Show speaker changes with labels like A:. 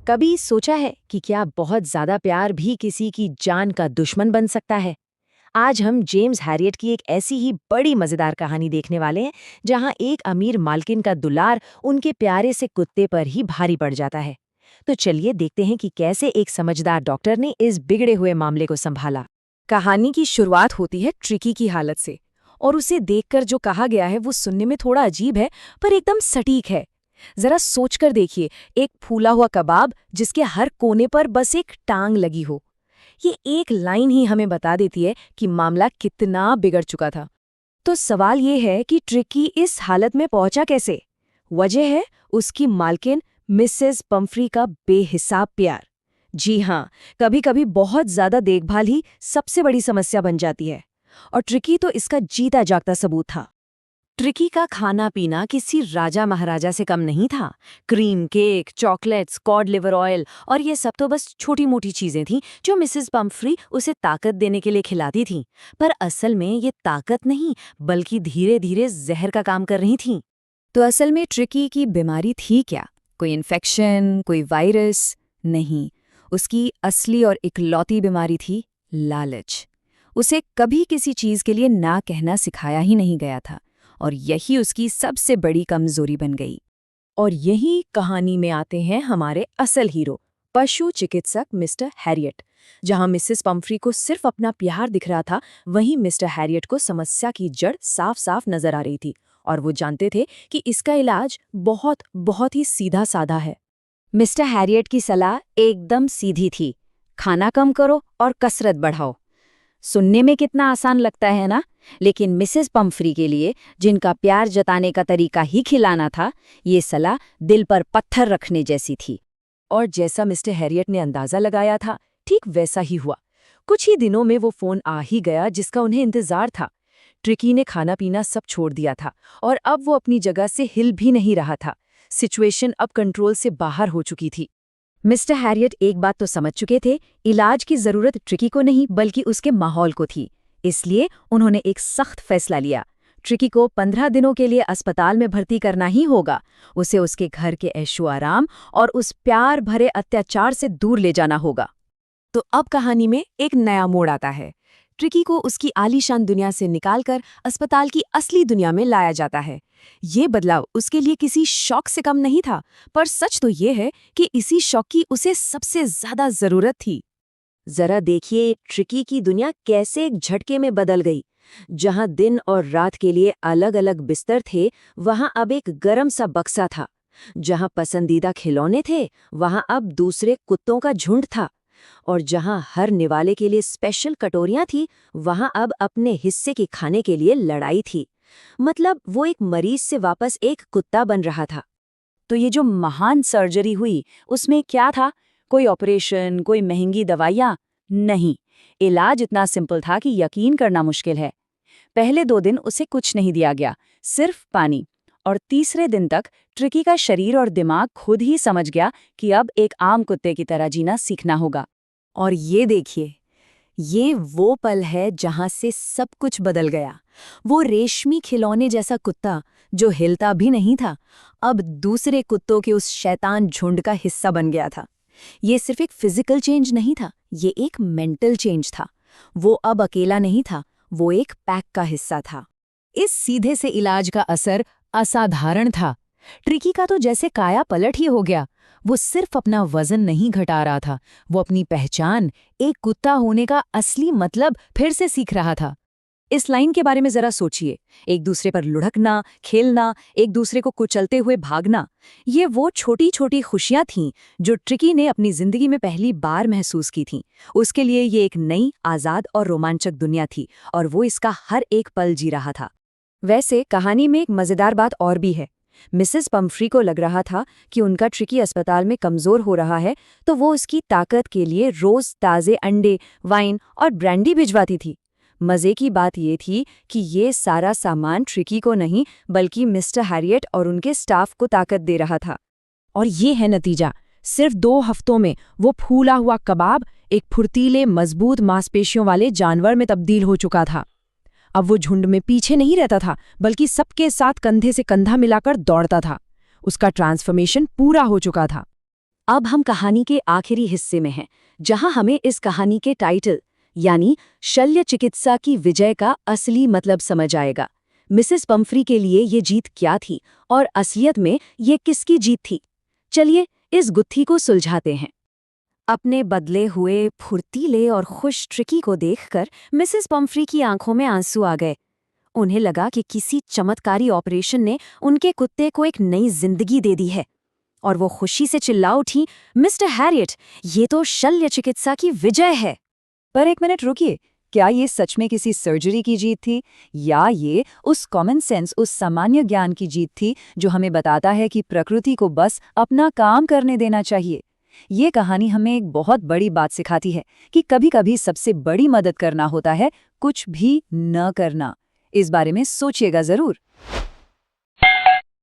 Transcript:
A: कभी सोचा है कि क्या बहुत ज्यादा प्यार भी किसी की जान का दुश्मन बन सकता है? आज हम जेम्स हैरियट की एक ऐसी ही बड़ी मजेदार कहानी देखने वाले हैं, जहां एक अमीर मालकिन का दुलार उनके प्यारे से कुत्ते पर ही भारी पड़ जाता है। तो चलिए देखते हैं कि कैसे एक समझदार डॉक्टर ने इस बिगड़े हुए मामले को संभाला।
B: कहानी की शुरुआत होती है ट्रिकी की हालत से। और उसे देखकर जो कहा गया है वो सुनने में थोड़ा अजीब है, पर एकदम सटीक है। जरा सोचकर देखिए, एक फूला हुआ कबाब जिसके हर कोने पर बस एक टांग लगी हो। ये एक लाइन ही हमें बता देती है कि मामला कितना बिगड़ चुका था। तो सवाल ये है कि ट्रिकी इस हालत में पहुंचा कैसे? वजह है उसकी मालकिन मिसेस पम्फ्री का बेहिसाब प्यार। जी हाँ, कभी कभी बहुत ज्यादा देखभाल ही सबसे बड़ी समस्या बन जाती है। और ट्रिकी तो इसका जीता जागता सबूत था। ट्रिकी का खाना पीना किसी राजा महाराजा से कम नहीं था। Cream cake, chocolates, cod liver oil और ये सब तो बस छोटी मोटी चीजें थीं जो मिसेस पम्फ्री उसे ताकत देने के लिए खिलाती थीं। पर असल में ये ताकत नहीं, बल्कि धीरे धीरे जहर का काम कर रही थीं। तो असल में ट्रिकी की बीमारी थी क्या? कोई इन्फेक्शन, कोई वायरस? नहीं, उसकी असली और इकलौती बीमारी थी लालच। उसे कभी किसी चीज के लिए ना कहना सिखाया ही नहीं गया था, और यही उसकी सबसे बड़ी कमजोरी बन गई। और यही कहानी में आते हैं हमारे असल हीरो, पशु चिकित्सक मिस्टर हैरियट। जहां मिसेस पम्फ्री को सिर्फ अपना प्यार दिख रहा था, वहीं मिस्टर हैरियट को समस्या की जड़ साफ साफ नजर आ रही थी। और वो जानते थे कि इसका इलाज बहुत बहुत ही सीधा साधा है। मिस्टर हैरियट की सलाह एकदम सीधी थी, खाना कम करो और कसरत बढ़ाओ। सुनने में कितना आसान लगता है ना, लेकिन मिसेस पम्फ्री के लिए, जिनका प्यार जताने का तरीका ही खिलाना था, ये सलाह दिल पर पत्थर रखने जैसी थी। और जैसा मिस्टर हैरियट ने अंदाजा लगाया था, ठीक वैसा ही हुआ। कुछ ही दिनों में वो फोन आ ही गया जिसका उन्हें इंतजार था। ट्रिकी ने खाना पीना सब छोड़ दिया था और अब वो अपनी जगह से हिल भी नहीं रहा था। सिचुएशन अब कंट्रोल से बाहर हो चुकी थी। मिस्टर हैरियट एक बात तो समझ चुके थे, इलाज की जरूरत ट्रिकी को नहीं बल्कि उसके माहौल को थी। इसलिए उन्होंने एक सख्त फैसला लिया। ट्रिकी को 15 दिनों के लिए अस्पताल में भर्ती करना ही होगा। उसे उसके घर के ऐशो आराम और उस प्यार भरे अत्याचार से दूर ले जाना होगा। तो अब कहानी में एक नया मोड़ आता है। ट्रिकी को उसकी आलीशान दुनिया से निकालकर अस्पताल की असली दुनिया में लाया जाता है। ये बदलाव उसके लिए किसी शौक से कम नहीं था, पर सच तो ये है कि इसी शौक की उसे सबसे ज्यादा जरूरत थी।
A: जरा देखिए ट्रिकी की दुनिया कैसे एक झटके में बदल गई। जहां दिन और रात के लिए अलग अलग बिस्तर थे, वहां अब एक गरम सा बक्सा था। जहां पसंदीदा खिलौने थे, वहां अब दूसरे कुत्तों का झुंड था। और जहां हर निवाले के लिए स्पेशल कटोरियां थी, वहां अब अपने हिस्से के खाने के लिए लड़ाई थी। मतलब वो एक मरीज से वापस एक कुत्ता बन रहा था।
B: तो ये जो महान सर्जरी हुई, उसमें क्या था? कोई ऑपरेशन, कोई महंगी दवाइयाँ? नहीं, इलाज इतना सिंपल था कि यकीन करना मुश्किल है। पहले 2 दिन उसे कुछ नहीं दिया गया, सिर्फ पानी। और तीसरे दिन तक ट्रिकी का शरीर और दिमाग खुद ही समझ गया कि अब एक आम कुत्ते की तरह जीना सीखना होगा। और ये देखिए, ये वो पल है जहां से सब कुछ बदल गया। वो रेशमी खिलौने जैसा कुत्ता, जो हिलता भी नहीं था, अब दूसरे कुत्तों के उस शैतान झुंड का हिस्सा बन गया था। ये सिर्फ एक फिजिकल चेंज नहीं था, ये एक मेंटल चेंज था। वो अब अकेला नहीं था, वो एक पैक का हिस्सा था। इस सीधे से इलाज का असर असाधारण था। ट्रिकी का तो जैसे काया पलट ही हो गया। वो सिर्फ अपना वजन नहीं घटा रहा था, वो अपनी पहचान, एक कुत्ता होने का असली मतलब फिर से सीख रहा था। इस लाइन के बारे में जरा सोचिए, एक दूसरे पर लुढ़कना, खेलना, एक दूसरे को कुचलते हुए भागना, ये वो छोटी छोटी खुशियां थीं जो ट्रिकी ने अपनी जिंदगी में पहली बार महसूस की थीं। उसके लिए ये एक नई, आज़ाद और रोमांचक दुनिया थी, और वो इसका हर एक पल जी रहा था। वैसे कहानी में एक मजेदार बात और भी है। मिसेस पम्फ्री को लग रहा था कि उनका ट्रिकी अस्पताल में कमजोर हो रहा है, तो वो उसकी ताकत के लिए रोज ताजे अंडे, वाइन और ब्रांडी भिजवाती थी। मजे की बात ये थी कि ये सारा सामान ट्रिकी को नहीं बल्कि मिस्टर हैरियट और उनके स्टाफ को ताकत दे रहा था। और ये है नतीजा, सिर्फ 2 हफ्तों में वो फूला हुआ कबाब एक फुर्तीले, मजबूत मांसपेशियों वाले जानवर में तब्दील हो चुका था। अब वो झुंड में पीछे नहीं रहता था, बल्कि सबके साथ कंधे से कंधा मिलाकर दौड़ता था। उसका ट्रांसफॉर्मेशन पूरा हो चुका था।
A: अब हम कहानी के आखिरी हिस्से में हैं, जहां हमें इस कहानी के टाइटल यानी शल्य चिकित्सा की विजय का असली मतलब समझ आएगा। मिसेस पम्फ्री के लिए ये जीत क्या थी और असलियत में ये किसकी जीत थी? चलिए इस गुत्थी को सुलझाते हैं।
B: अपने बदले हुए फुर्तीले और खुश ट्रिकी को देखकर मिसेस पम्फ्री की आंखों में आंसू आ गए। उन्हें लगा कि किसी चमत्कारी ऑपरेशन ने उनके कुत्ते को एक नई जिंदगी दे दी है और वो खुशी से चिल्ला उठी, मिस्टर हैरियट, ये तो शल्य चिकित्सा की विजय है।
C: पर एक मिनट रुकिए, क्या ये सच में किसी सर्जरी की जीत थी या ये उस कॉमन सेंस, उस सामान्य ज्ञान की जीत थी जो हमें बताता है कि प्रकृति को बस अपना काम करने देना चाहिए? ये कहानी हमें एक बहुत बड़ी बात सिखाती है कि कभी-कभी सबसे बड़ी मदद करना होता है कुछ भी न करना। इस बारे में सोचिएगा जरूर।